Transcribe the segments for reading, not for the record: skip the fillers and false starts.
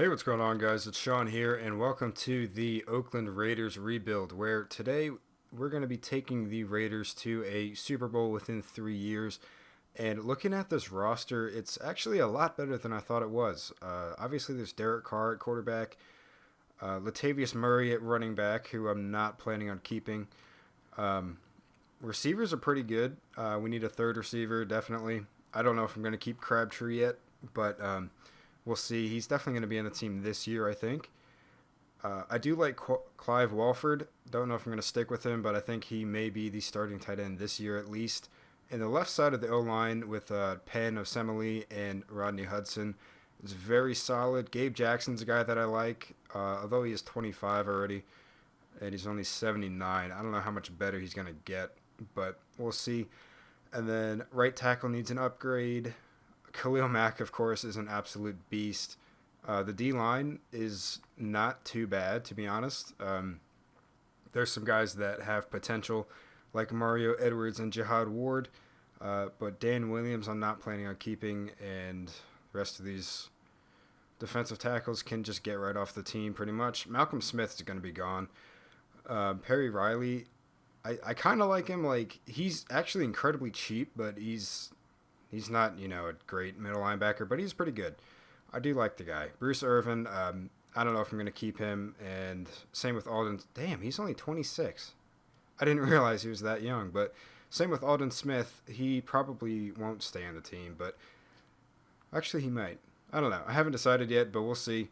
Hey, what's going on, guys? It's Sean here, and welcome to the Oakland Raiders rebuild, where today we're going to be taking the Raiders to a Super Bowl within 3 years. And looking at this roster, it's actually a lot better than I thought it was. Obviously, there's Derek Carr at quarterback, Latavius Murray at running back, who I'm not planning on keeping. Um, Receivers are pretty good. We need a third receiver, definitely. I don't know if I'm going to keep Crabtree yet, but we'll see. He's definitely going to be on the team this year, I think. I do like Clive Walford. Don't know if I'm going to stick with him, but I think he may be the starting tight end this year at least. And the left side of the O-line with Penn, Osemele, and Rodney Hudson is very solid. Gabe Jackson's a guy that I like, although he is 25 already, and he's only 79. I don't know how much better he's going to get, but we'll see. And then right tackle needs an upgrade. Khalil Mack, of course, is an absolute beast. The D-line is not too bad, to be honest. There's some guys that have potential, like Mario Edwards and Jihad Ward. But Dan Williams I'm not planning on keeping, and the rest of these defensive tackles can just get right off the team pretty much. Malcolm Smith is going to be gone. Perry Riley, I kind of like him. Like, he's actually incredibly cheap, but he's not, a great middle linebacker, but he's pretty good. I do like the guy. Bruce Irvin, I don't know if I'm going to keep him, and same with Alden. Damn, he's only 26. I didn't realize he was that young, but same with Alden Smith. He probably won't stay on the team, but actually he might. I don't know. I haven't decided yet, but we'll see.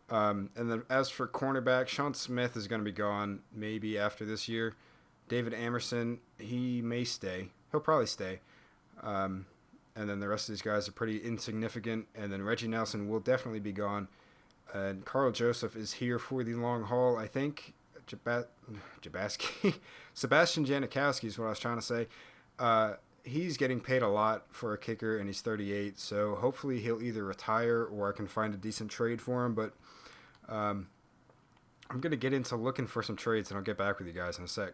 And then as for cornerback, Sean Smith is going to be gone maybe after this year. David Amerson, he may stay. He'll probably stay. And then the rest of these guys are pretty insignificant. And then Reggie Nelson will definitely be gone. And Carl Joseph is here for the long haul, I think. Sebastian Janikowski is what I was trying to say. He's getting paid a lot for a kicker, and he's 38. So hopefully he'll either retire or I can find a decent trade for him. But I'm going to get into looking for some trades, and I'll get back with you guys in a sec.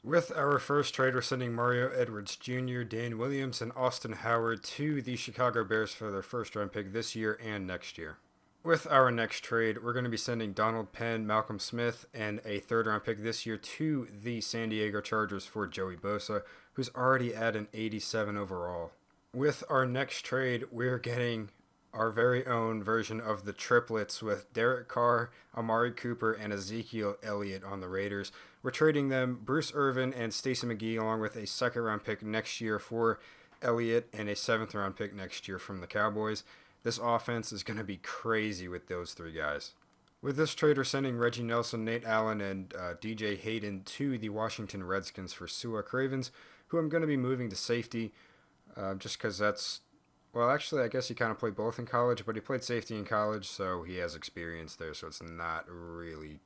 With our first trade, we're sending Mario Edwards Jr., Dan Williams, and Austin Howard to the Chicago Bears for their first-round pick this year and next year. With our next trade, we're going to be sending Donald Penn, Malcolm Smith, and a third-round pick this year to the San Diego Chargers for Joey Bosa, who's already at an 87 overall. With our next trade, we're getting our very own version of the triplets with Derek Carr, Amari Cooper, and Ezekiel Elliott on the Raiders. We're trading them Bruce Irvin and Stacey McGee along with a second-round pick next year for Elliott and a seventh-round pick next year from the Cowboys. This offense is going to be crazy with those three guys. With this trade, we're sending Reggie Nelson, Nate Allen, and DJ Hayden to the Washington Redskins for Sua Cravens, who I'm going to be moving to safety just because that's... Well, actually, I guess he kind of played both in college, but he played safety in college, so he has experience there, so it's not really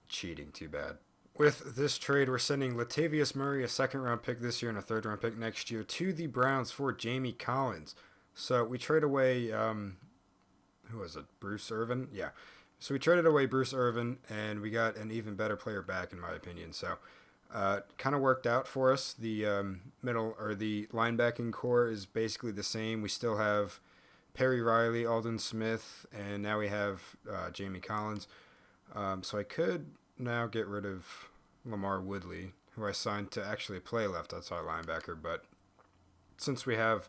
cheating too bad. With this trade, we're sending Latavius Murray, a second-round pick this year and a third-round pick next year, to the Browns for Jamie Collins. So we trade away, who was it, Bruce Irvin? Yeah. So we traded away Bruce Irvin, and we got an even better player back, in my opinion. So kind of worked out for us. The the linebacking core is basically the same. We still have Perry Riley, Alden Smith, and now we have Jamie Collins. So I could now get rid of Lamar Woodley, who I signed to actually play left outside linebacker, but since we have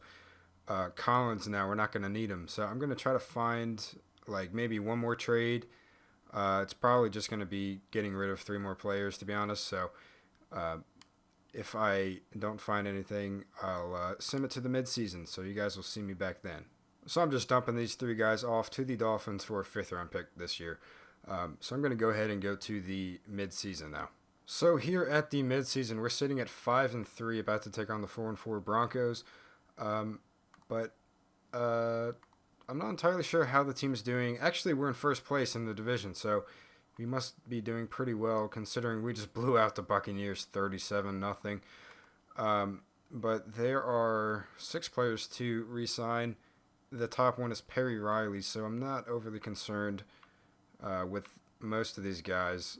Collins now, we're not going to need him. So I'm going to try to find like maybe one more trade. It's probably just going to be getting rid of three more players, to be honest. So if I don't find anything, I'll send it to the midseason, so you guys will see me back then. So I'm just dumping these three guys off to the Dolphins for a fifth-round pick this year. So I'm going to go ahead and go to the midseason now. So here at the midseason, we're sitting at 5-3, about to take on the 4-4 Broncos. But I'm not entirely sure how the team is doing. Actually, we're in first place in the division, so we must be doing pretty well considering we just blew out the Buccaneers 37-0. But there are 6 players to re-sign. The top one is Perry Riley, so I'm not overly concerned with most of these guys.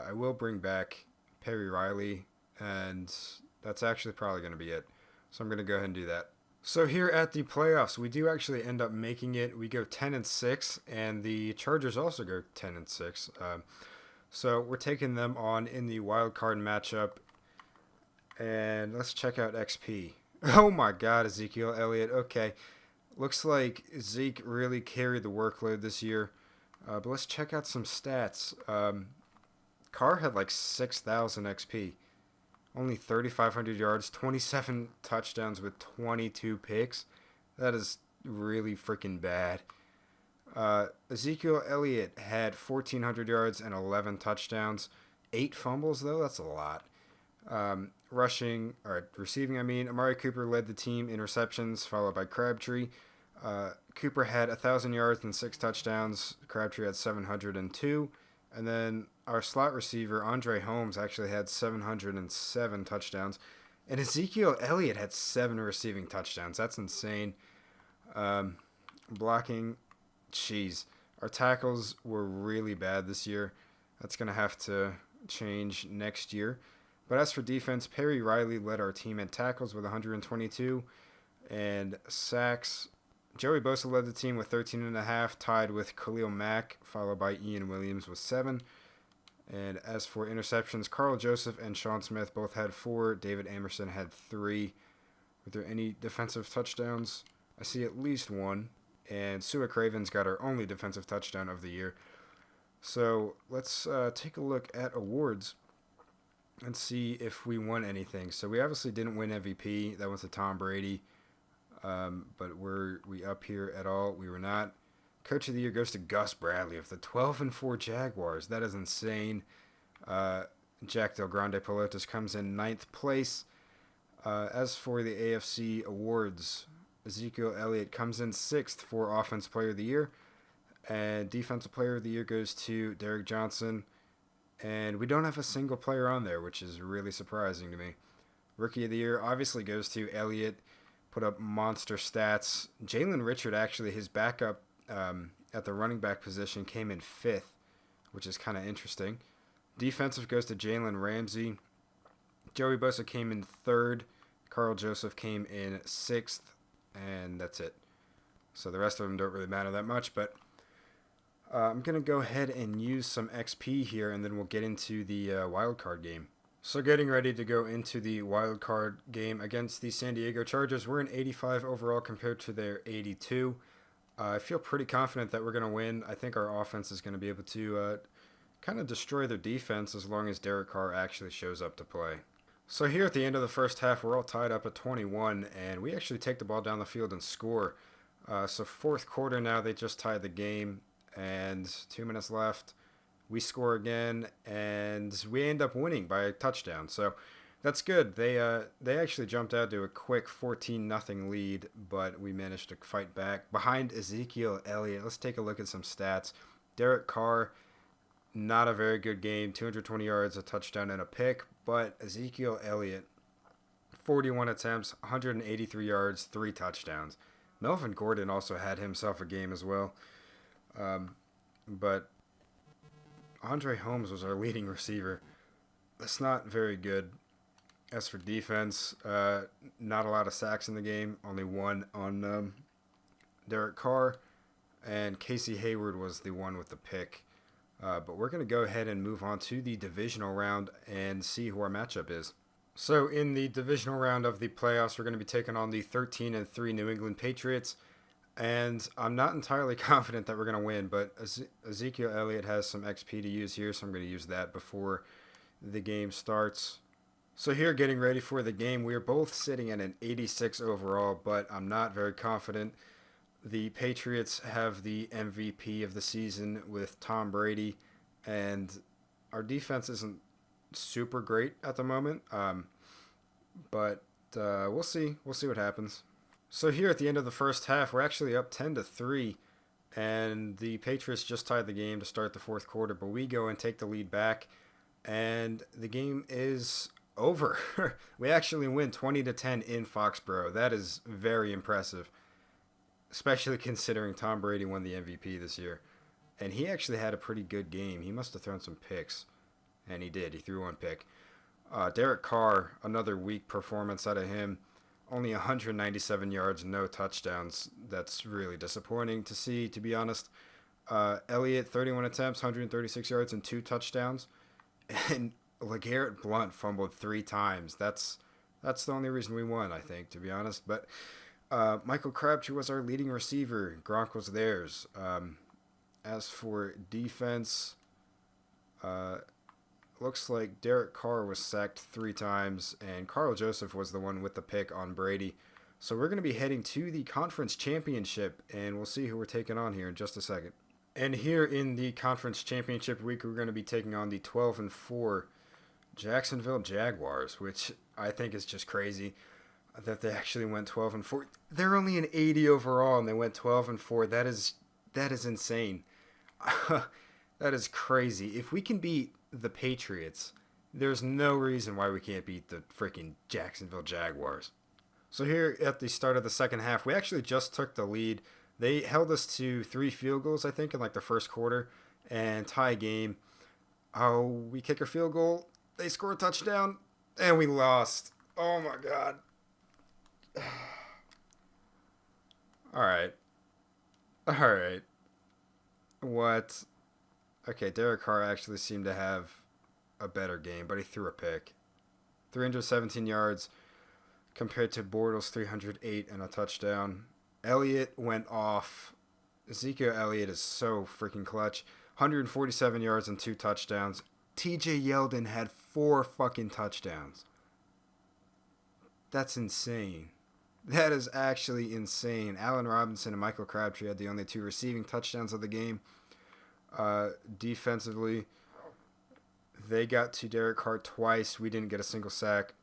I will bring back Perry Riley, and that's actually probably going to be it. So I'm going to go ahead and do that. So here at the playoffs, we do actually end up making it. We go 10-6, and the Chargers also go 10-6. So we're taking them on in the wild card matchup. And let's check out XP. Oh my God, Ezekiel Elliott. Okay, looks like Zeke really carried the workload this year. But let's check out some stats. Carr had like 6,000 XP. Only 3,500 yards, 27 touchdowns with 22 picks. That is really freaking bad. Ezekiel Elliott had 1,400 yards and 11 touchdowns. 8 fumbles, though. That's a lot. Receiving, Amari Cooper led the team in receptions, followed by Crabtree. Cooper had 1,000 yards and 6 touchdowns. Crabtree had 702. And then our slot receiver, Andre Holmes, actually had 707 touchdowns. And Ezekiel Elliott had 7 receiving touchdowns. That's insane. Blocking, jeez. Our tackles were really bad this year. That's going to have to change next year. But as for defense, Perry Riley led our team in tackles with 122. And sacks, Joey Bosa led the team with 13.5, tied with Khalil Mack, followed by Ian Williams with 7. And as for interceptions, Carl Joseph and Sean Smith both had 4. David Amerson had 3. Were there any defensive touchdowns? I see at least 1. And Sua Cravens got our only defensive touchdown of the year. So let's take a look at awards and see if we won anything. So we obviously didn't win MVP. That went to Tom Brady. But were we up here at all? We were not. Coach of the Year goes to Gus Bradley of the 12-4 Jaguars. That is insane. Jack Del Grande Pelotas comes in 9th place. As for the AFC awards, Ezekiel Elliott comes in 6th for Offensive Player of the Year. And Defensive Player of the Year goes to Derek Johnson. And we don't have a single player on there, which is really surprising to me. Rookie of the Year obviously goes to Elliott. Put up monster stats. Jalen Richard, actually, his backup at the running back position came in 5th, which is kind of interesting. Defensive goes to Jalen Ramsey. Joey Bosa came in 3rd. Carl Joseph came in 6th, and that's it. So the rest of them don't really matter that much, but I'm going to go ahead and use some XP here, and then we'll get into the wild card game. So getting ready to go into the wild card game against the San Diego Chargers. We're in 85 overall compared to their 82. I feel pretty confident that we're going to win. I think our offense is going to be able to kind of destroy their defense as long as Derek Carr actually shows up to play. So here at the end of the first half, we're all tied up at 21, and we actually take the ball down the field and score. So fourth quarter now, they just tied the game, and 2 minutes left. We score again, and we end up winning by a touchdown. So that's good. They actually jumped out to a quick 14-0 lead, but we managed to fight back. Behind Ezekiel Elliott, let's take a look at some stats. Derek Carr, not a very good game. 220 yards, a touchdown, and a pick. But Ezekiel Elliott, 41 attempts, 183 yards, 3 touchdowns. Melvin Gordon also had himself a game as well. But Andre Holmes was our leading receiver. That's not very good. As for defense, not a lot of sacks in the game. Only 1 on Derek Carr. And Casey Hayward was the one with the pick. But we're going to go ahead and move on to the divisional round and see who our matchup is. So in the divisional round of the playoffs, we're going to be taking on the 13-3 New England Patriots. And I'm not entirely confident that we're going to win, but Ezekiel Elliott has some XP to use here, so I'm going to use that before the game starts. So here, getting ready for the game, we are both sitting at an 86 overall, but I'm not very confident. The Patriots have the MVP of the season with Tom Brady, and our defense isn't super great at the moment, but we'll see. We'll see what happens. So here at the end of the first half, we're actually up 10-3, and the Patriots just tied the game to start the fourth quarter, but we go and take the lead back, and the game is over. We actually win 20-10 in Foxborough. That is very impressive, especially considering Tom Brady won the MVP this year, and he actually had a pretty good game. He must have thrown some picks, and he did. He threw 1 pick. Derek Carr, another weak performance out of him. only 197 yards, no touchdowns. That's really disappointing to see, to be honest. Elliott, 31 attempts, 136 yards, and 2 touchdowns. And LeGarrette Blount fumbled 3 times. That's the only reason we won, I think, to be honest. But Michael Crabtree was our leading receiver. Gronk was theirs. As for defense, looks like Derek Carr was sacked 3 times, and Carl Joseph was the one with the pick on Brady. So we're going to be heading to the conference championship, and we'll see who we're taking on here in just a second. And here in the conference championship week, we're going to be taking on the 12-4 Jacksonville Jaguars, which I think is just crazy that they actually went 12-4. They're only an 80 overall, and they went 12-4. That is insane. That is crazy. If we can beat the Patriots, there's no reason why we can't beat the freaking Jacksonville Jaguars. So here at the start of the second half, we actually just took the lead. They held us to 3 field goals, I think, in like the first quarter, and tie game. Oh, we kick a field goal, they score a touchdown, and we lost. Oh my God. All right. What? Okay, Derek Carr actually seemed to have a better game, but he threw a pick. 317 yards compared to Bortles' 308 and a touchdown. Elliott went off. Ezekiel Elliott is so freaking clutch. 147 yards and 2 touchdowns. TJ Yeldon had 4 fucking touchdowns. That's insane. That is actually insane. Allen Robinson and Michael Crabtree had the only 2 receiving touchdowns of the game. Defensively, they got to Derek Carr twice. We didn't get a single sack.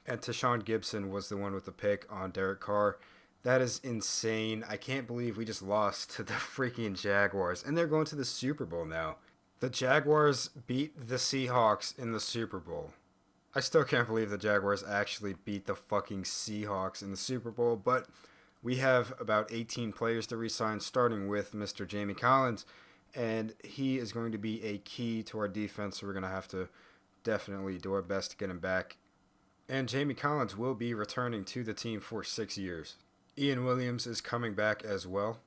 And Tashawn Gibson was the one with the pick on Derek Carr. That is insane. I can't believe we just lost to the freaking Jaguars. And they're going to the Super Bowl now. The Jaguars beat the Seahawks in the Super Bowl. I still can't believe the Jaguars actually beat the fucking Seahawks in the Super Bowl. But we have about 18 players to re-sign, starting with Mr. Jamie Collins. And he is going to be a key to our defense. So we're going to have to definitely do our best to get him back. And Jamie Collins will be returning to the team for 6 years. Ian Williams is coming back as well.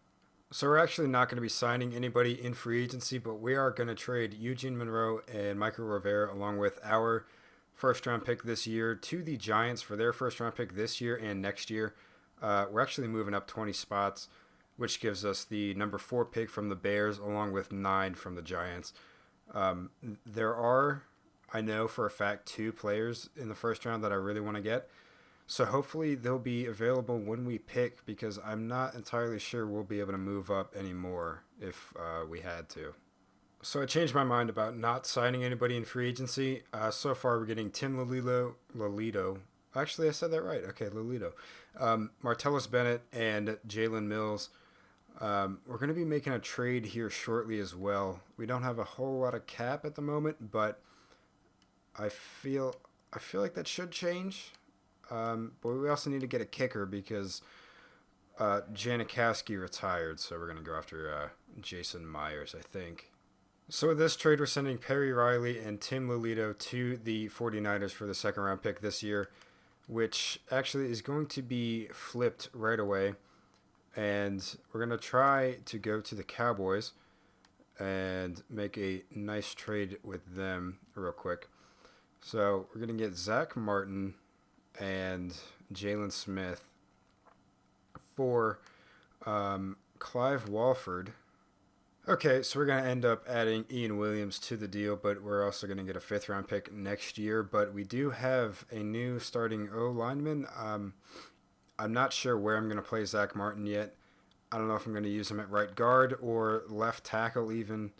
So we're actually not going to be signing anybody in free agency, but we are going to trade Eugene Monroe and Michael Rivera along with our first-round pick this year to the Giants for their first-round pick this year and next year. We're actually moving up 20 spots, which gives us the number 4 pick from the Bears along with 9 from the Giants. There are, I know for a fact, 2 players in the first round that I really want to get. So hopefully they'll be available when we pick, because I'm not entirely sure we'll be able to move up anymore if we had to. So I changed my mind about not signing anybody in free agency. So far we're getting Tim Lelito. Actually, I said that right. Okay, Lelito. Martellus Bennett and Jalen Mills. We're going to be making a trade here shortly as well. We don't have a whole lot of cap at the moment, but I feel like that should change. But we also need to get a kicker because Janikowski retired, so we're going to go after Jason Myers, I think. So with this trade, we're sending Perry Riley and Tim Lelito to the 49ers for the second-round pick this year, which actually is going to be flipped right away. And we're going to try to go to the Cowboys and make a nice trade with them real quick. So we're going to get Zach Martin and Jalen Smith for Clive Walford. Okay, so we're going to end up adding Ian Williams to the deal, but we're also going to get a 5th-round pick next year. But we do have a new starting O-lineman. I'm not sure where I'm going to play Zach Martin yet. I don't know if I'm going to use him at right guard or left tackle even,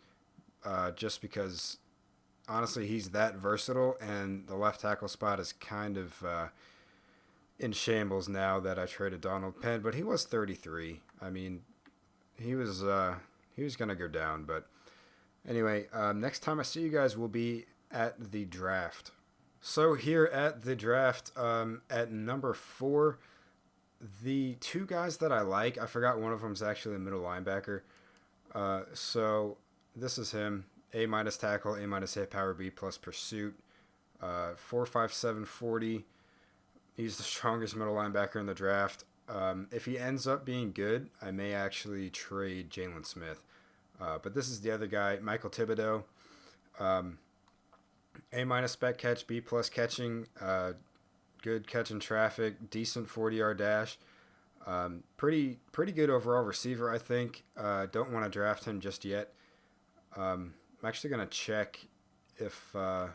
just because, honestly, he's that versatile, and the left tackle spot is kind of in shambles now that I traded Donald Penn, but he was 33. I mean, he was going to go down, but anyway, next time I see you guys will be at the draft. So here at the draft, at number 4, the 2 guys that I like, I forgot one of them is actually a middle linebacker. So this is him. A- tackle, A- hit power, B+ pursuit. 4.57 40. He's the strongest middle linebacker in the draft. If he ends up being good, I may actually trade Jalen Smith. But this is the other guy, Michael Thibodeau. A- spec catch, B+ catching, good catch in traffic, decent 40-yard dash. Pretty good overall receiver, I think. Don't want to draft him just yet. I'm actually going to check if or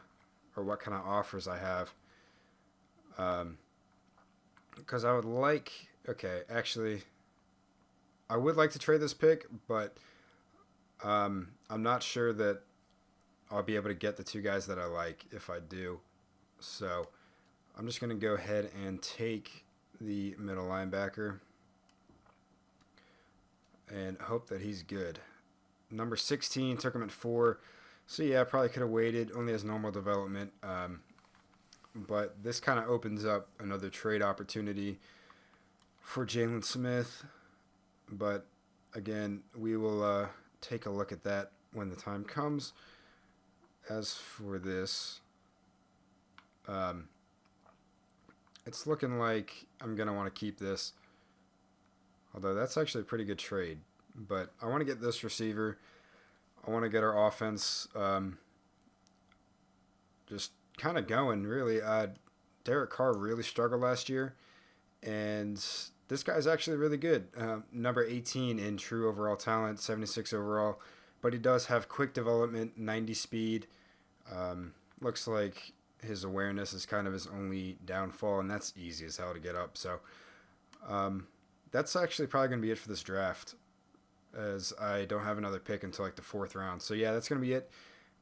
what kind of offers I have. Because I would like... Okay, actually, I would like to trade this pick, but I'm not sure that I'll be able to get the two guys that I like if I do. So I'm just going to go ahead and take the middle linebacker and hope that he's good. Number 16 took him at 4. So yeah, I probably could have waited. Only has normal development. But this kind of opens up another trade opportunity for Jalen Smith. But again, we will take a look at that when the time comes. As for this, it's looking like I'm going to want to keep this. Although that's actually a pretty good trade. But I want to get this receiver. I want to get our offense just kind of going, really. Derek Carr really struggled last year. And this guy's actually really good. Number 18 in true overall talent, 76 overall. But he does have quick development, 90 speed. Looks like his awareness is kind of his only downfall, and that's easy as hell to get up. So that's actually probably going to be it for this draft, as I don't have another pick until like the 4th round. So yeah, that's going to be it.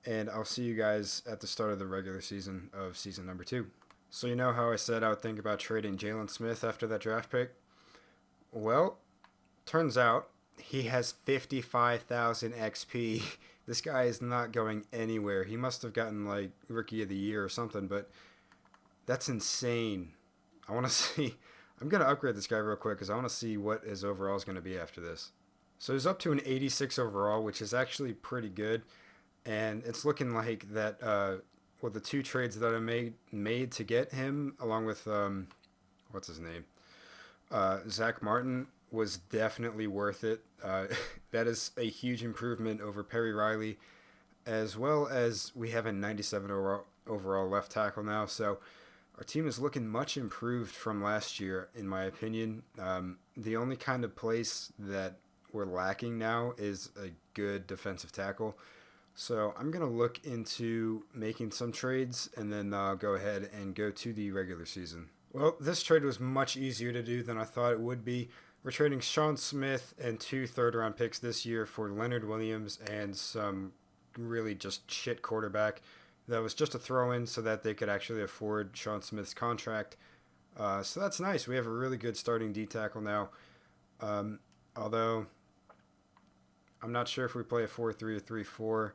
And I'll see you guys at the start of the regular season of season number 2. So you know how I said I would think about trading Jalen Smith after that draft pick? Well, turns out he has 55,000 XP. This guy is not going anywhere. He must have gotten like Rookie of the Year or something, but that's insane. I want to see. I'm going to upgrade this guy real quick because I want to see what his overall is going to be after this. So he's up to an 86 overall, which is actually pretty good. And it's looking like that the 2 trades that I made to get him, along with, what's his name? Zach Martin, was definitely worth it. That is a huge improvement over Perry Riley, as well as we have a 97 overall left tackle now. So our team is looking much improved from last year, in my opinion. The only kind of place that we're lacking now is a good defensive tackle. So I'm going to look into making some trades and then go ahead and go to the regular season. Well, this trade was much easier to do than I thought it would be. We're trading Sean Smith and 2 third-round picks this year for Leonard Williams and some really just shit quarterback that was just a throw-in so that they could actually afford Sean Smith's contract. So that's nice. We have a really good starting D-tackle now. Although I'm not sure if we play a 4-3 or 3-4.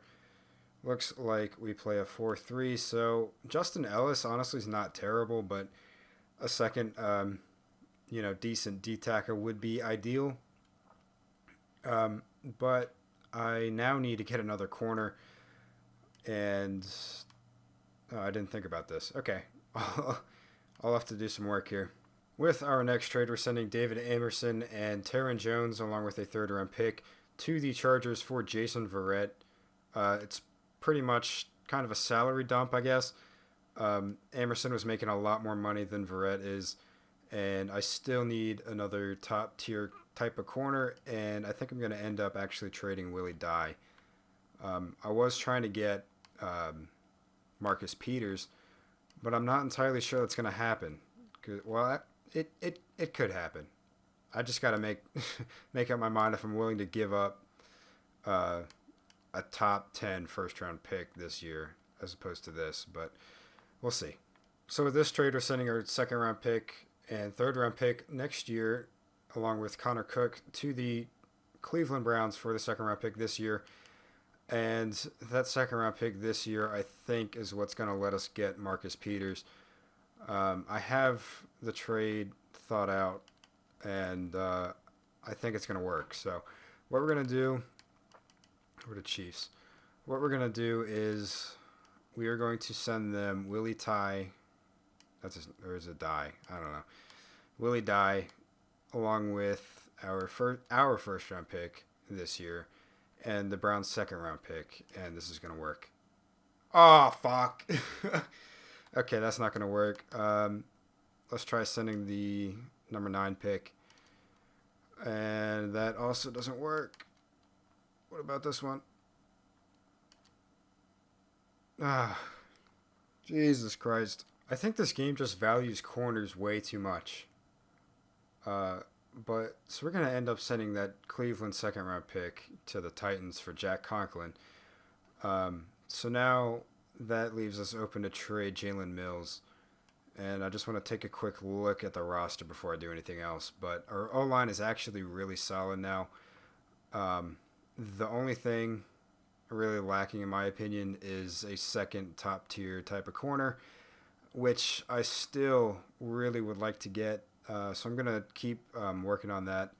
Looks like we play a 4-3. So Justin Ellis honestly is not terrible, but a second, decent D-tackle would be ideal. But I now need to get another corner, and I didn't think about this. Okay, I'll have to do some work here. With our next trade, we're sending David Amerson and Taron Jones, along with a 3rd-round pick, to the Chargers for Jason Verrett. It's pretty much kind of a salary dump, I guess. Amerson was making a lot more money than Verrett is, and I still need another top-tier type of corner, and I think I'm going to end up actually trading Willie Dye. I was trying to get Marcus Peters, but I'm not entirely sure that's going to happen. Well, it could happen. I just got to make up my mind if I'm willing to give up a top 10 first-round pick this year as opposed to this, but we'll see. So with this trade, we're sending our 2nd-round pick and 3rd-round pick next year, along with Connor Cook, to the Cleveland Browns for the 2nd-round pick this year. And that 2nd-round pick this year, I think, is what's going to let us get Marcus Peters. I have the trade thought out, and I think it's going to work. So what we're going to do, we're the Chiefs. What we're going to do is we are going to send them Willie Ty Or is it Dye? I don't know. Willie Dye, along with our first round pick this year, and the Browns' second round pick, and this is gonna work. Oh fuck. Okay, that's not gonna work. Let's try sending the number 9 pick, and that also doesn't work. What about this one? Ah, Jesus Christ. I think this game just values corners way too much. But so we're gonna end up sending that Cleveland second round pick to the Titans for Jack Conklin. So now that leaves us open to trade Jalen Mills, and I just want to take a quick look at the roster before I do anything else. But our O line is actually really solid now. The only thing really lacking, in my opinion, is a second top tier type of corner, which I still really would like to get. So I'm going to keep working on that.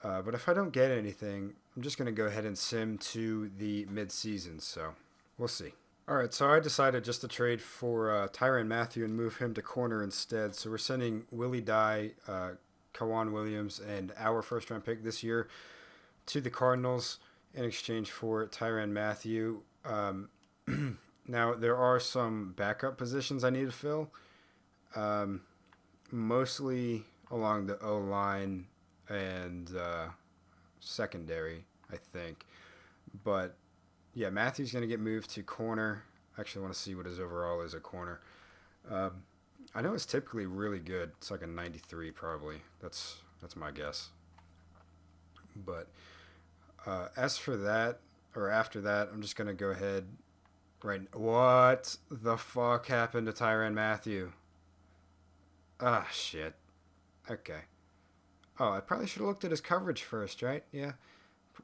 But if I don't get anything, I'm just going to go ahead and sim to the midseason. So we'll see. All right, so I decided just to trade for Tyrann Mathieu and move him to corner instead. So we're sending Willie Dye, Kawan Williams, and our first round pick this year to the Cardinals in exchange for Tyrann Mathieu. Now, there are some backup positions I need to fill. Mostly along the O-line and secondary, I think. But, yeah, Matthew's going to get moved to corner. I actually want to see what his overall is at corner. I know it's typically really good. It's like a 93 probably. That's my guess. But as for that, or after that, I'm just going to go ahead. What the fuck happened to Tyrann Mathieu? Ah, shit. Okay. Oh, I probably should have looked at his coverage first, right? Yeah.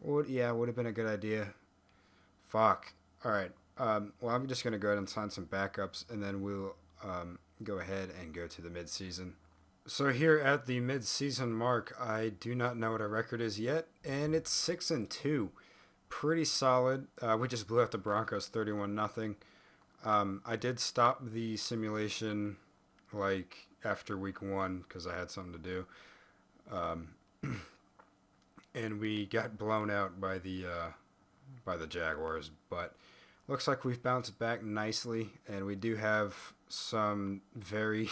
Would have been a good idea. Fuck. All right. Well, I'm just going to go ahead and sign some backups, and then we'll go ahead and go to the midseason. So here at the midseason mark, I do not know what our record is yet, and it's 6-2. Pretty solid. We just blew out the Broncos 31-0. I did stop the simulation after week 1 because I had something to do, and we got blown out by the Jaguars. But looks like we've bounced back nicely, and we do have some very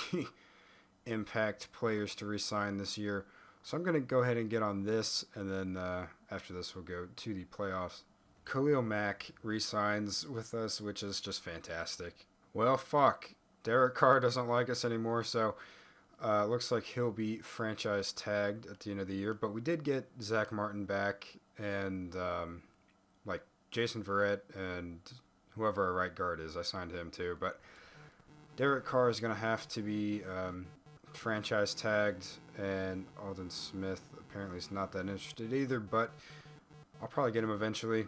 impact players to re-sign this year. So I'm going to go ahead and get on this, and then after this we'll go to the playoffs. Khalil Mack re-signs with us, which is just fantastic. Well, fuck. Derek Carr doesn't like us anymore, so looks like he'll be franchise tagged at the end of the year. But we did get Zach Martin back, and Jason Verrett and whoever our right guard is. I signed him too. But Derek Carr is going to have to be franchise tagged, and Alden Smith apparently is not that interested either, but I'll probably get him eventually.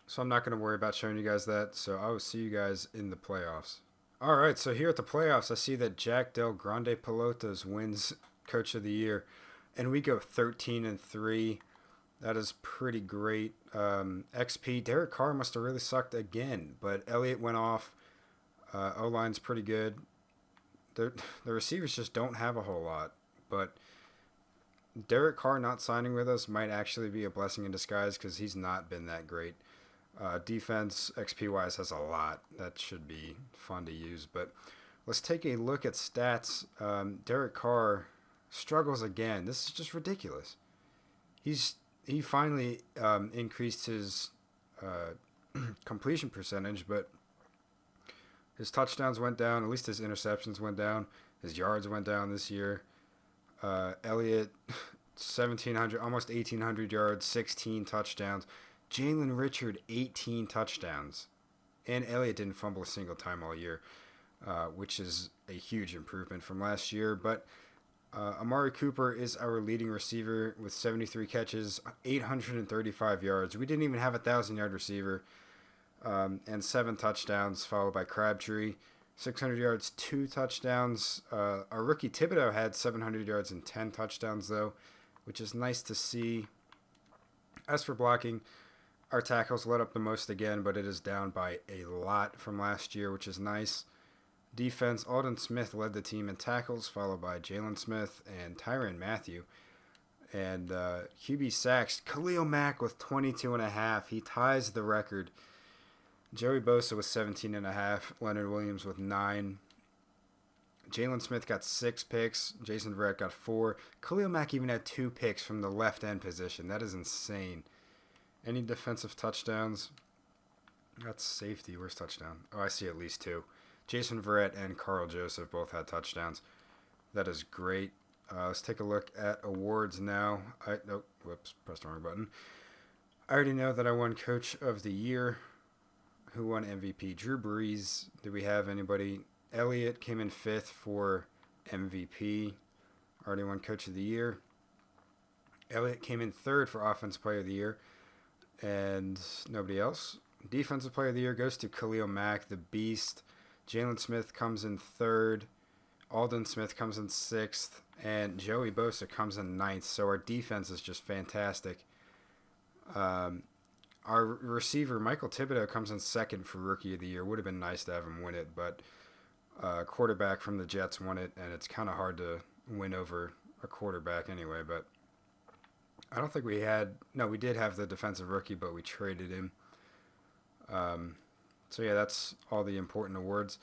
So I'm not going to worry about showing you guys that. So I will see you guys in the playoffs. All right, so here at the playoffs, I see that Jack Del Grande Pelotas wins Coach of the Year, and we go 13-3. That is pretty great. XP, Derek Carr must have really sucked again, but Elliott went off. O-line's pretty good. The receivers just don't have a whole lot, but Derek Carr not signing with us might actually be a blessing in disguise because he's not been that great. Defense, XP-wise, has a lot. That should be fun to use, but let's take a look at stats. Derek Carr struggles again. This is just ridiculous. He finally increased his completion percentage, but his touchdowns went down. At least his interceptions went down. His yards went down this year. Elliott, 1,700, almost 1,800 yards, 16 touchdowns. Jalen Richard, 18 touchdowns. And Elliott didn't fumble a single time all year, which is a huge improvement from last year. But Amari Cooper is our leading receiver with 73 catches, 835 yards. We didn't even have a 1,000-yard receiver. And 7 touchdowns, followed by Crabtree. 600 yards, 2 touchdowns. Our rookie Thibodeau had 700 yards and 10 touchdowns, though, which is nice to see. As for blocking, our tackles let up the most again, but it is down by a lot from last year, which is nice. Defense, Alden Smith led the team in tackles, followed by Jalen Smith and Tyrann Mathieu. And QB sacks, Khalil Mack with 22.5. He ties the record. Joey Bosa with 17.5. Leonard Williams with 9. Jalen Smith got 6 picks. Jason Verrett got 4. Khalil Mack even had 2 picks from the left end position. That is insane. Any defensive touchdowns? That's safety. Where's touchdown? Oh, I see at least 2. Jason Verrett and Carl Joseph both had touchdowns. That is great. Let's take a look at awards now. Pressed the wrong button. I already know that I won Coach of the Year. Who won MVP? Drew Brees. Do we have anybody? Elliott came in 5th for MVP. Already won Coach of the Year. Elliott came in 3rd for Offensive Player of the Year. And nobody else. Defensive Player of the Year goes to Khalil Mack, the Beast. Jalen Smith comes in 3rd. Alden Smith comes in 6th. And Joey Bosa comes in 9th. So our defense is just fantastic. Our receiver, Michael Thibodeau, comes in 2nd for Rookie of the Year. Would have been nice to have him win it, but quarterback from the Jets won it, and it's kind of hard to win over a quarterback anyway. But I don't think we had... No, we did have the defensive rookie, but we traded him. So, yeah, that's all the important awards.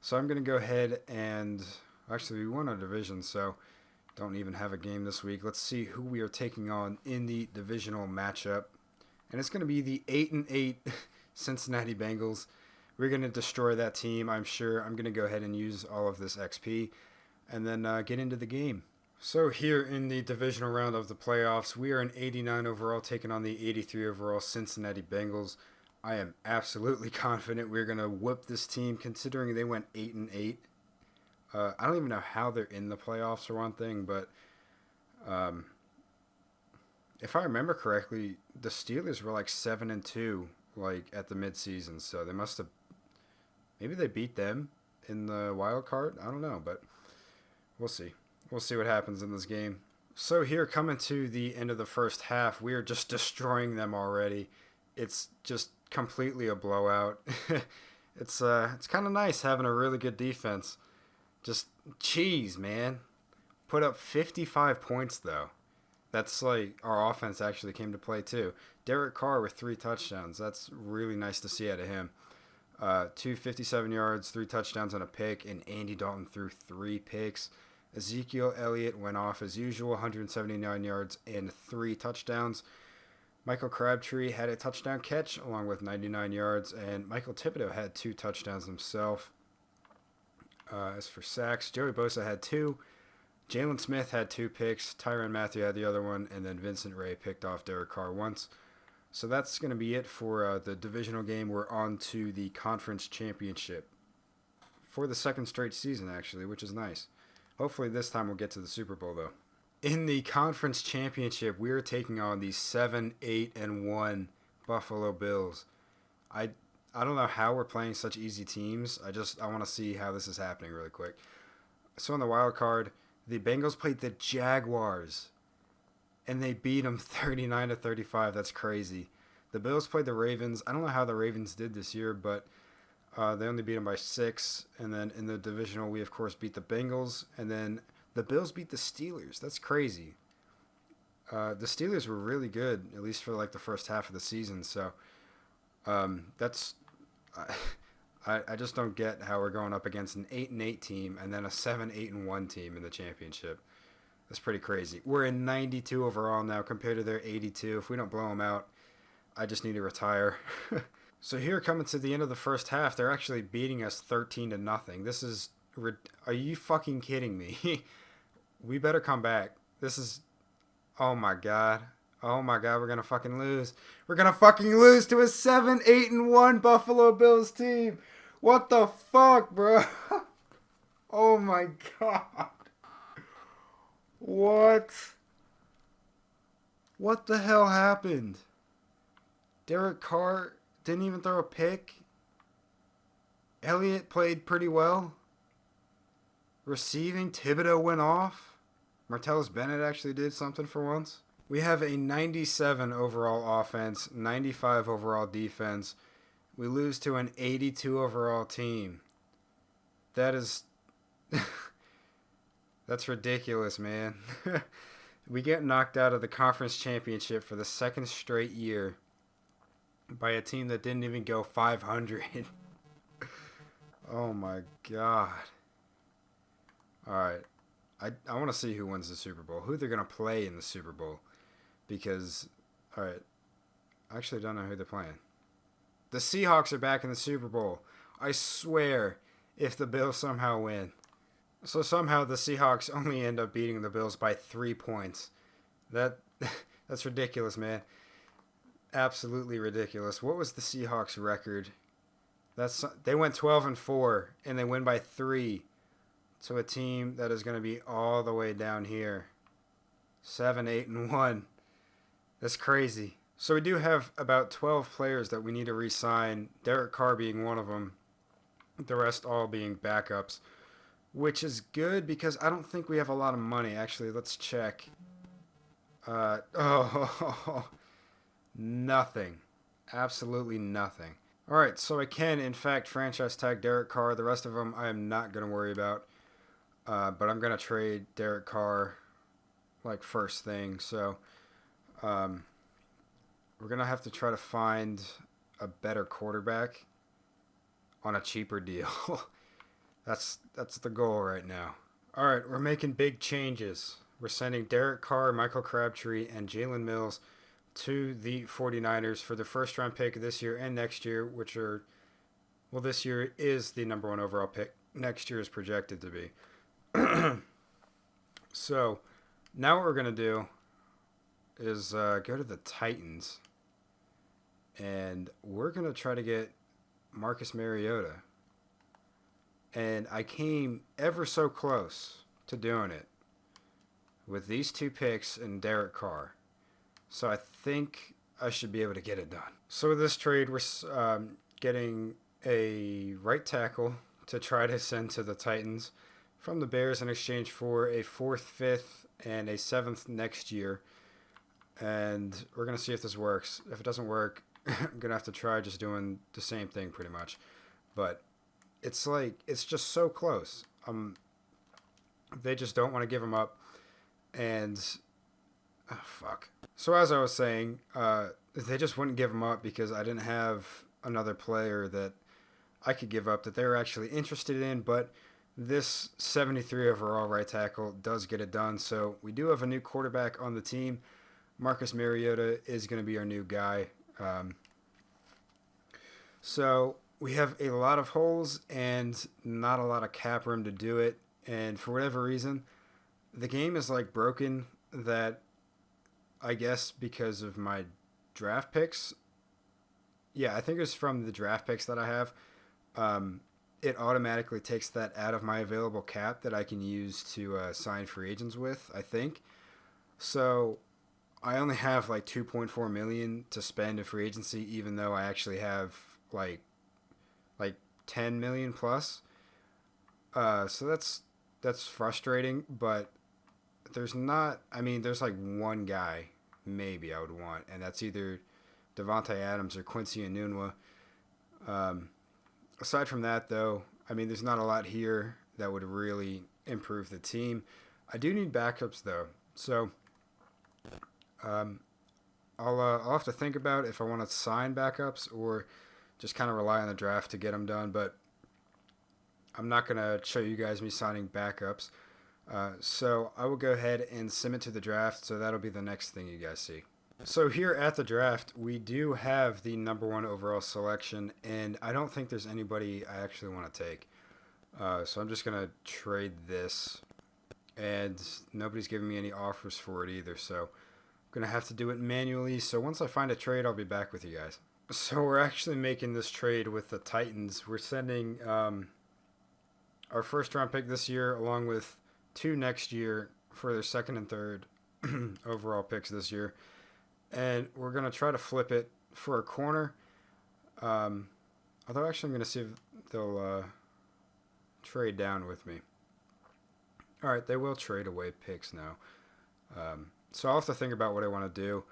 So I'm going to go ahead and... Actually, we won our division, so don't even have a game this week. Let's see who we are taking on in the divisional matchup. And it's going to be the 8-8 Cincinnati Bengals. We're going to destroy that team, I'm sure. I'm going to go ahead and use all of this XP and then get into the game. So here in the divisional round of the playoffs, we are an 89 overall taking on the 83 overall Cincinnati Bengals. I am absolutely confident we're going to whip this team considering they went 8-8. I don't even know how they're in the playoffs for one thing, but if I remember correctly, the Steelers were like 7-2 like at the midseason, so they must have maybe they beat them in the wild card. I don't know, but we'll see. We'll see what happens in this game. So here, coming to the end of the first half, we are just destroying them already. It's just completely a blowout. It's kind of nice having a really good defense. Just cheese, man. Put up 55 points though. That's like our offense actually came to play too. Derek Carr with 3 touchdowns. That's really nice to see out of him. 257 yards, 3 touchdowns and a pick, and Andy Dalton threw 3 picks. Ezekiel Elliott went off as usual, 179 yards and 3 touchdowns. Michael Crabtree had a touchdown catch along with 99 yards, and Michael Thibodeau had 2 touchdowns himself. As for sacks, Joey Bosa had 2. Jalen Smith had 2 picks. Tyrann Mathieu had the other one, and then Vincent Ray picked off Derek Carr once. So that's going to be it for the divisional game. We're on to the conference championship for the 2nd straight season, actually, which is nice. Hopefully this time we'll get to the Super Bowl, though. In the conference championship, we are taking on the 7-8-1 Buffalo Bills. I don't know how we're playing such easy teams. I want to see how this is happening really quick. So in the wild card, the Bengals played the Jaguars, and they beat them 39-35. That's crazy. The Bills played the Ravens. I don't know how the Ravens did this year, but they only beat them by 6. And then in the divisional, we, of course, beat the Bengals. And then the Bills beat the Steelers. That's crazy. The Steelers were really good, at least for like the first half of the season. So that's... I just don't get how we're going up against an 8-8 team and then a 7-8-1 team in the championship. That's pretty crazy. We're in 92 overall now compared to their 82. If we don't blow them out, I just need to retire. So here, coming to the end of the first half, they're actually beating us 13-0. This is... Are you fucking kidding me? We better come back. This is... Oh my god. Oh my god, we're gonna fucking lose. We're gonna fucking lose to a 7-8-1 Buffalo Bills team. What the fuck, bro? Oh my god. What? What the hell happened? Derek Carr didn't even throw a pick. Elliott played pretty well. Receiving, Thibodeau went off. Martellus Bennett actually did something for once. We have a 97 overall offense, 95 overall defense. We lose to an 82 overall team. That is that's ridiculous, man. We get knocked out of the conference championship for the second straight year by a team that didn't even go 500. Oh my god. All right. I want to see who wins the Super Bowl. Who they're going to play in the Super Bowl. Because, all right, I actually don't know who they're playing. The Seahawks are back in the Super Bowl. I swear, if the Bills somehow win. So somehow the Seahawks only end up beating the Bills by 3 points. That's ridiculous, man. Absolutely ridiculous. What was the Seahawks record? They went 12-4 and they win by 3 to a team that is going to be all the way down here. 7-8-1. That's crazy. So we do have about 12 players that we need to re-sign. Derek Carr being one of them. The rest all being backups, which is good because I don't think we have a lot of money. Actually, let's check. Nothing. Absolutely nothing. All right, so I can, in fact, franchise tag Derek Carr. The rest of them I am not going to worry about. But I'm going to trade Derek Carr like first thing. So we're going to have to try to find a better quarterback on a cheaper deal. That's the goal right now. All right, we're making big changes. We're sending Derek Carr, Michael Crabtree, and Jalen Mills to the 49ers for the first round pick this year and next year, which are, well, this year is the number 1 overall pick. Next year is projected to be. So now what we're going to do is go to the Titans, and we're going to try to get Marcus Mariota. And I came ever so close to doing it with these 2 picks and Derek Carr. So I think I should be able to get it done. So with this trade, we're getting a right tackle to try to send to the Titans from the Bears in exchange for a 4th, 5th, and a 7th next year. And we're going to see if this works. If it doesn't work, I'm going to have to try just doing the same thing pretty much. But it's just so close. They just don't want to give him up. And, fuck. So as I was saying, they just wouldn't give him up because I didn't have another player that I could give up that they were actually interested in. But this 73 overall right tackle does get it done. So we do have a new quarterback on the team. Marcus Mariota is going to be our new guy. So we have a lot of holes and not a lot of cap room to do it. And for whatever reason, the game is like broken that I guess because of my draft picks. Yeah, I think it's from the draft picks that I have. It automatically takes that out of my available cap that I can use to sign free agents with, I think. So I only have like 2.4 million to spend in free agency, even though I actually have like 10 million plus. So that's frustrating, but there's like one guy maybe I would want, and that's either Devontae Adams or Quincy Enunwa. Aside from that, though, there's not a lot here that would really improve the team. I do need backups, though, so I'll have to think about if I want to sign backups or just kind of rely on the draft to get them done, but I'm not going to show you guys me signing backups. So I will go ahead and submit to the draft, so that'll be the next thing you guys see. So here at the draft, we do have the number 1 overall selection, and I don't think there's anybody I actually want to take. So I'm just going to trade this, and nobody's giving me any offers for it either, so I'm going to have to do it manually. So once I find a trade, I'll be back with you guys. So we're actually making this trade with the Titans. We're sending our first round pick this year along with 2 next year for their 2nd and 3rd overall picks this year. And we're going to try to flip it for a corner. Although actually I'm going to see if they'll trade down with me. All right, they will trade away picks now. So I'll have to think about what I want to do,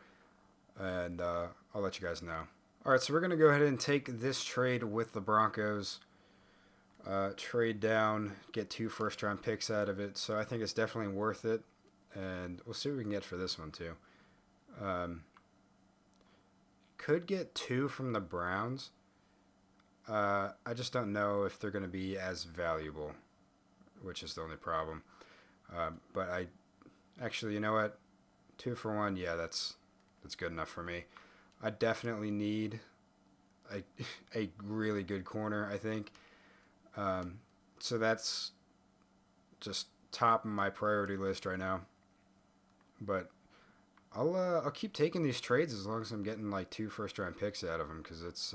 and I'll let you guys know. All right, so we're going to go ahead and take this trade with the Broncos. trade down, get 2 first-round picks out of it. So I think it's definitely worth it, and we'll see what we can get for this one too. Could get 2 from the Browns. I just don't know if they're going to be as valuable, which is the only problem. But I actually, you know what? 2 for 1, yeah, that's good enough for me. I definitely need a really good corner, I think. So that's just top of my priority list right now. But I'll keep taking these trades as long as I'm getting like 2 first-round picks out of them, because it's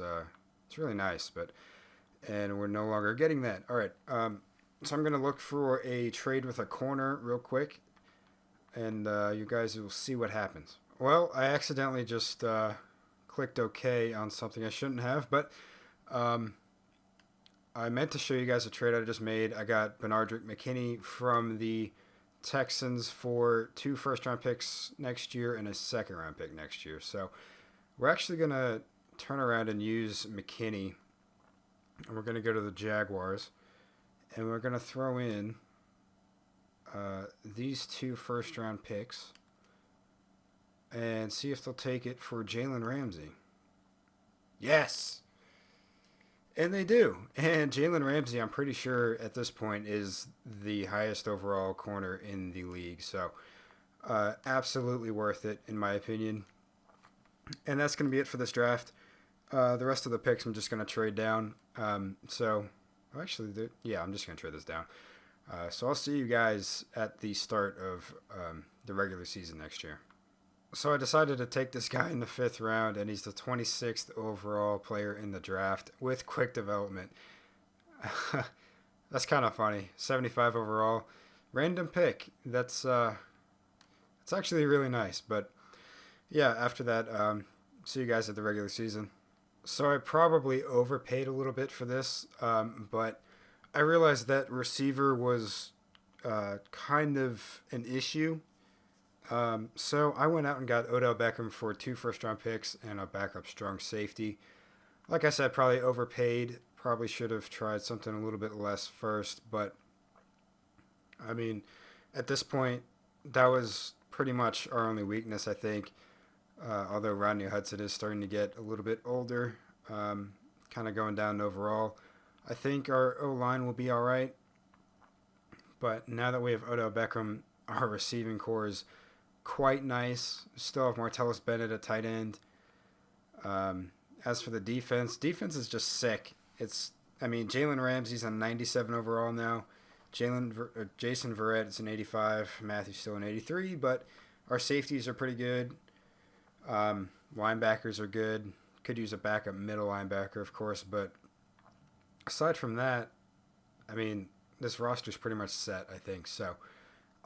really nice. And we're no longer getting that. All right. So I'm gonna look for a trade with a corner real quick, and you guys will see what happens. Well, I accidentally just clicked OK on something I shouldn't have, but I meant to show you guys a trade I just made. I got Benardrick McKinney from the Texans for 2 first-round picks next year and a second-round pick next year. So we're actually going to turn around and use McKinney, and we're going to go to the Jaguars, and we're going to throw in these 2 first-round picks and see if they'll take it for Jalen Ramsey. Yes! And they do. And Jalen Ramsey, I'm pretty sure at this point, is the highest overall corner in the league. So absolutely worth it, in my opinion. And that's going to be it for this draft. The rest of the picks I'm just going to trade down. I'm just going to trade this down. So I'll see you guys at the start of the regular season next year. So I decided to take this guy in the 5th round, and he's the 26th overall player in the draft with quick development. That's kind of funny. 75 overall. Random pick. That's actually really nice. But yeah, after that, see you guys at the regular season. So I probably overpaid a little bit for this, but I realized that receiver was kind of an issue. So I went out and got Odell Beckham for 2 first-round picks and a backup strong safety. Like I said, probably overpaid. Probably should have tried something a little bit less first. But, I mean, at this point, that was pretty much our only weakness, I think. Although Rodney Hudson is starting to get a little bit older, kind of going down overall. I think our O-line will be all right. But now that we have Odell Beckham, our receiving core is quite nice. Still have Martellus Bennett at tight end. As for the defense is just sick. Jalen Ramsey's a 97 overall now. Jason Verrett is an 85. Matthew's still an 83, but our safeties are pretty good. Linebackers are good. Could use a backup middle linebacker, of course, but aside from that, this roster's pretty much set, I think. So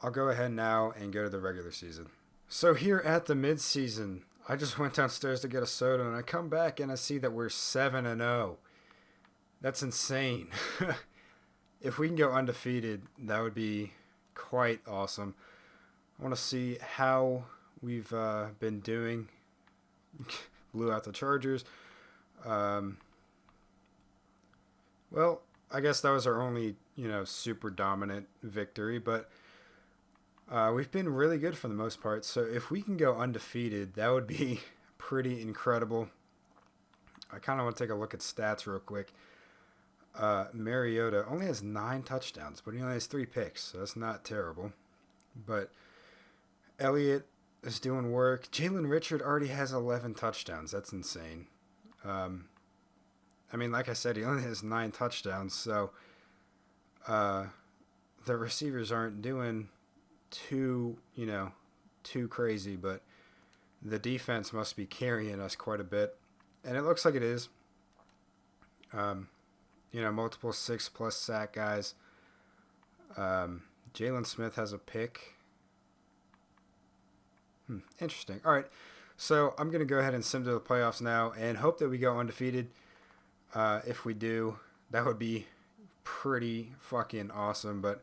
I'll go ahead now and go to the regular season. So here at the midseason, I just went downstairs to get a soda, and I come back and I see that we're 7-0. That's insane. If we can go undefeated, that would be quite awesome. I want to see how we've been doing. Blew out the Chargers. Well, I guess that was our only, super dominant victory, but we've been really good for the most part. So if we can go undefeated, that would be pretty incredible. I kind of want to take a look at stats real quick. Mariota only has 9 touchdowns, but he only has 3 picks, so that's not terrible. But Elliott is doing work. Jalen Richard already has 11 touchdowns. That's insane. Like I said, he only has 9 touchdowns, so the receivers aren't doing too crazy, but the defense must be carrying us quite a bit, and it looks like it is. Multiple 6+ sack guys. Jalen Smith has a pick. Interesting. All right, so I'm going to go ahead and sim to the playoffs now and hope that we go undefeated. If we do, that would be pretty fucking awesome, but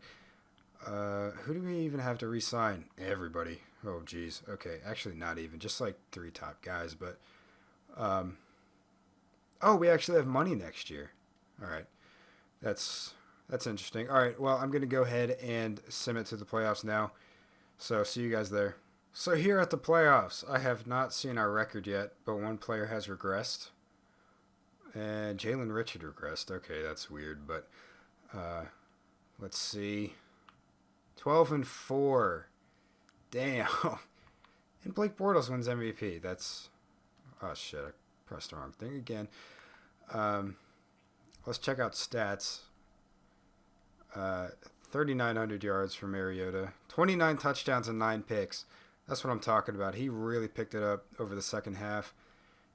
who do we even have to re-sign? Everybody. Oh, geez. Okay, actually not even. Just like 3 top guys, but we actually have money next year. All right. That's interesting. All right, well, I'm going to go ahead and sim it to the playoffs now. So, see you guys there. So, here at the playoffs, I have not seen our record yet, but one player has regressed. And Jalen Richard regressed. Okay, that's weird, but let's see. 12-4. Damn. And Blake Bortles wins MVP. That's... Oh, shit. I pressed the wrong thing again. Let's check out stats. 3,900 yards for Mariota. 29 touchdowns and 9 picks. That's what I'm talking about. He really picked it up over the second half.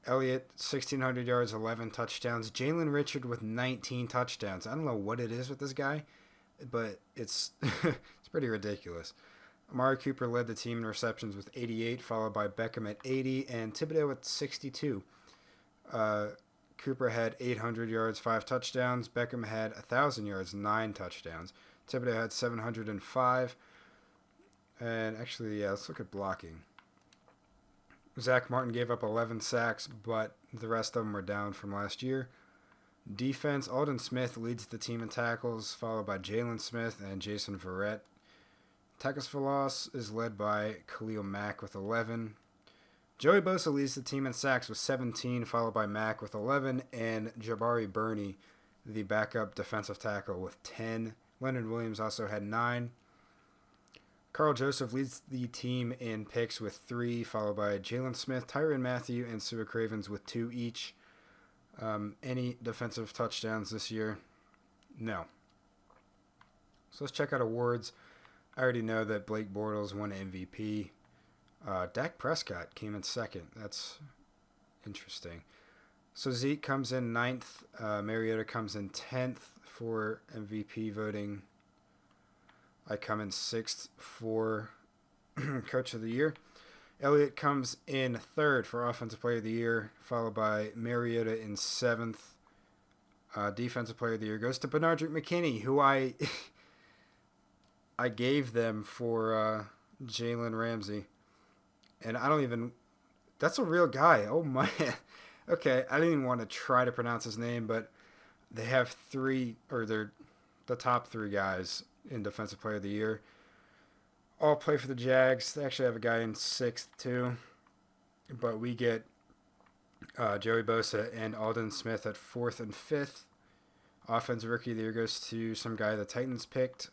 Elliott, 1,600 yards, 11 touchdowns. Jalen Richard with 19 touchdowns. I don't know what it is with this guy, but it's it's pretty ridiculous. Amari Cooper led the team in receptions with 88, followed by Beckham at 80, and Thibodeau at 62. Cooper had 800 yards, 5 touchdowns. Beckham had 1,000 yards, 9 touchdowns. Thibodeau had 705. And actually, yeah, let's look at blocking. Zach Martin gave up 11 sacks, but the rest of them were down from last year. Defense, Aldon Smith leads the team in tackles, followed by Jalen Smith and Jason Verrett. Tackles for loss is led by Khalil Mack with 11. Joey Bosa leads the team in sacks with 17, followed by Mack with 11, and Jabari Burney, the backup defensive tackle, with 10. Leonard Williams also had 9. Carl Joseph leads the team in picks with 3, followed by Jalen Smith, Tyrann Mathieu, and Sua Cravens with 2 each. Any defensive touchdowns this year? No. So let's check out awards. I already know that Blake Bortles won MVP. Dak Prescott came in second. That's interesting. So Zeke comes in 9th. Mariota comes in 10th for MVP voting. I come in 6th for Coach of the Year. Elliott comes in 3rd for Offensive Player of the Year, followed by Mariota in 7th. Defensive Player of the Year goes to Benardrick McKinney, who I gave them for Jalen Ramsey. And I don't even... That's a real guy. Oh, my. Okay, I didn't even want to try to pronounce his name, but they have 3, or they're the top 3 guys in Defensive Player of the Year. All play for the Jags. They actually have a guy in 6th, too. But we get Joey Bosa and Aldon Smith at 4th and 5th. Offensive Rookie of the Year goes to some guy the Titans picked.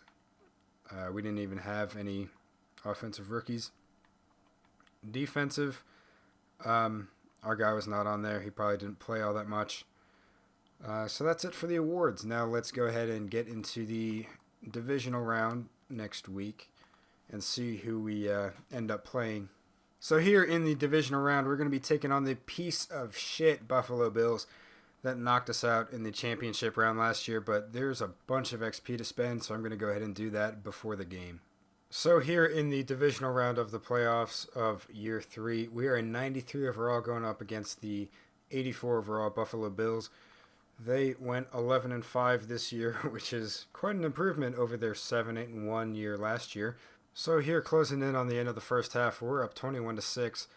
We didn't even have any offensive rookies. Defensive, our guy was not on there. He probably didn't play all that much. So that's it for the awards. Now let's go ahead and get into the divisional round next week and see who we end up playing. So here in the divisional round, we're going to be taking on the piece of shit Buffalo Bills that knocked us out in the championship round last year, but there's a bunch of XP to spend, so I'm going to go ahead and do that before the game. So here in the divisional round of the playoffs of year 3, we are in 93 overall going up against the 84 overall Buffalo Bills. They went 11-5 this year, which is quite an improvement over their 7-1 year last year. So here, closing in on the end of the first half, we're up 21-6,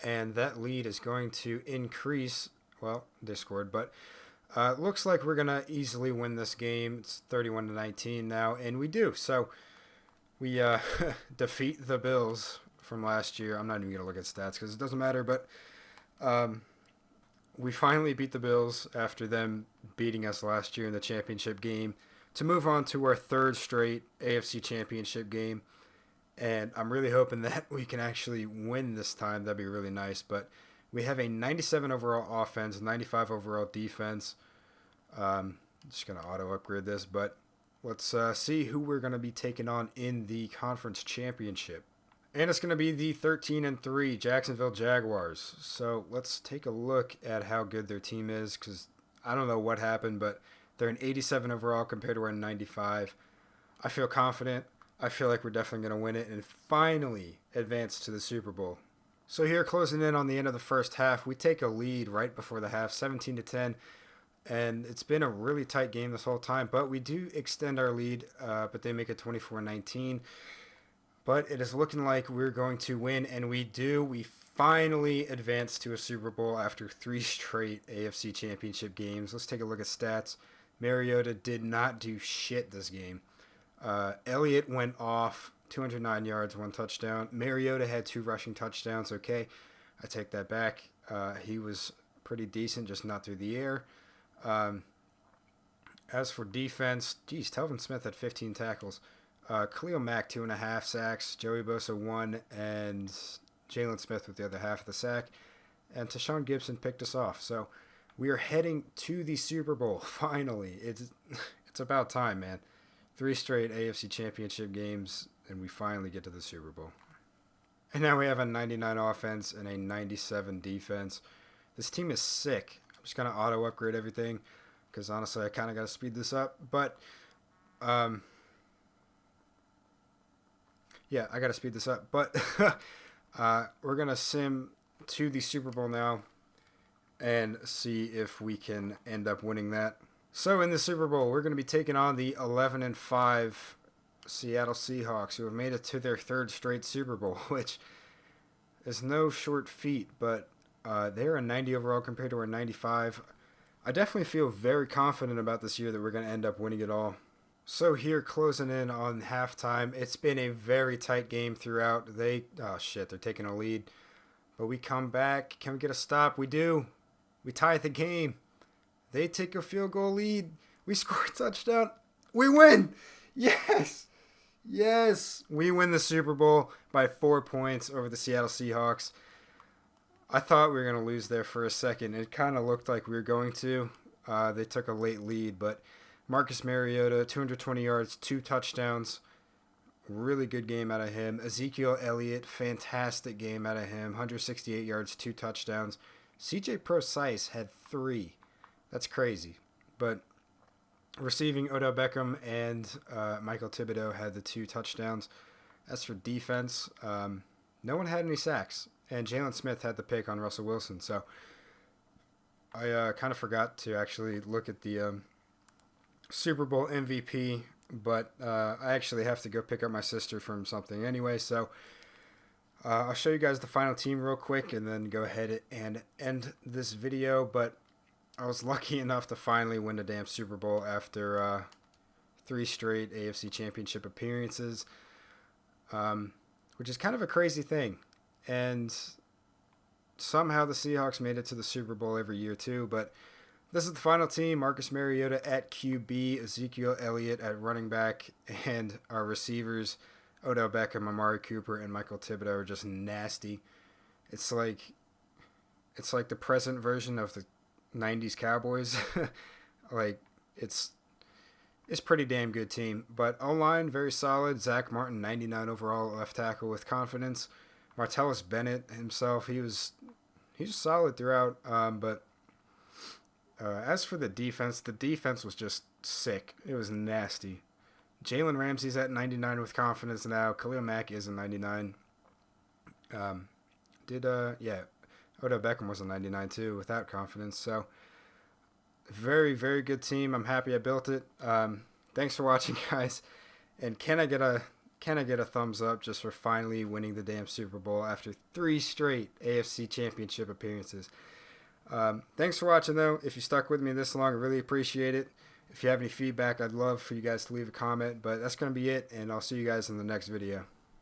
and that lead is going to increase. Well, they scored, but looks like we're gonna easily win this game. It's 31-19 now, and we do. So we defeat the Bills from last year. I'm not even gonna look at stats because it doesn't matter, but we finally beat the Bills after them beating us last year in the championship game to move on to our 3rd straight AFC championship game. And I'm really hoping that we can actually win this time. That'd be really nice. But we have a 97 overall offense, 95 overall defense. Just going to auto-upgrade this. But let's see who we're going to be taking on in the conference championship. And it's going to be the 13-3 Jacksonville Jaguars. So let's take a look at how good their team is, because I don't know what happened, but they're an 87 overall compared to our 95. I feel confident. I feel like we're definitely going to win it and finally advance to the Super Bowl. So here, closing in on the end of the first half, we take a lead right before the half, 17-10. And it's been a really tight game this whole time, but we do extend our lead, but they make it 24-19. But it is looking like we're going to win, and we do. We finally advance to a Super Bowl after 3 straight AFC Championship games. Let's take a look at stats. Mariota did not do shit this game. Elliott went off, 209 yards, 1 touchdown. Mariota had 2 rushing touchdowns. Okay, I take that back. He was pretty decent, just not through the air. As for defense, geez, Telvin Smith had 15 tackles. Khalil Mack, 2.5 sacks. Joey Bosa, 1, and Jalen Smith with the other half of the sack. And Tashawn Gibson picked us off. So we are heading to the Super Bowl, finally. It's about time, man. 3 straight AFC Championship games, and we finally get to the Super Bowl. And now we have a 99 offense and a 97 defense. This team is sick. I'm just going to auto-upgrade everything because, honestly, I kind of got to speed this up. But, yeah, I got to speed this up. But we're going to sim to the Super Bowl now and see if we can end up winning that. So in the Super Bowl, we're going to be taking on the 11-5 Seattle Seahawks, who have made it to their 3rd straight Super Bowl, which is no short feat, but they're a 90 overall compared to our 95. I definitely feel very confident about this year that we're going to end up winning it all. So here, closing in on halftime, it's been a very tight game throughout. They're taking a lead. But we come back. Can we get a stop? We do. We tie the game. They take a field goal lead. We score a touchdown. We win. Yes. Yes. We win the Super Bowl by 4 points over the Seattle Seahawks. I thought we were going to lose there for a second. It kind of looked like we were going to. They took a late lead, but Marcus Mariota, 220 yards, 2 touchdowns. Really good game out of him. Ezekiel Elliott, fantastic game out of him. 168 yards, 2 touchdowns. CJ Procise had 3. That's crazy. But receiving, Odell Beckham and Michael Thibodeau had the 2 touchdowns. As for defense, no one had any sacks. And Jalen Smith had the pick on Russell Wilson. So I kind of forgot to actually look at the Super Bowl MVP. But I actually have to go pick up my sister from something anyway. So I'll show you guys the final team real quick and then go ahead and end this video. But I was lucky enough to finally win the damn Super Bowl after 3 straight AFC Championship appearances, which is kind of a crazy thing. And somehow the Seahawks made it to the Super Bowl every year too. But this is the final team. Marcus Mariota at QB, Ezekiel Elliott at running back, and our receivers, Odell Beckham, Amari Cooper, and Michael Thibodeau are just nasty. It's like the present version of the 90s Cowboys. Like, it's pretty damn good team. But O-line, very solid. Zach Martin, 99 overall left tackle with confidence. Martellus Bennett himself, he was solid throughout. But as for the defense was just sick. It was nasty. Jalen Ramsey's at 99 with confidence now. Khalil Mack is a 99. Odell Beckham was a 99 too without confidence. So very, very good team. I'm happy I built it. Thanks for watching, guys. And can I get a thumbs up just for finally winning the damn Super Bowl after 3 straight AFC Championship appearances? Thanks for watching, though. If you stuck with me this long, I really appreciate it. If you have any feedback, I'd love for you guys to leave a comment. But that's going to be it, and I'll see you guys in the next video.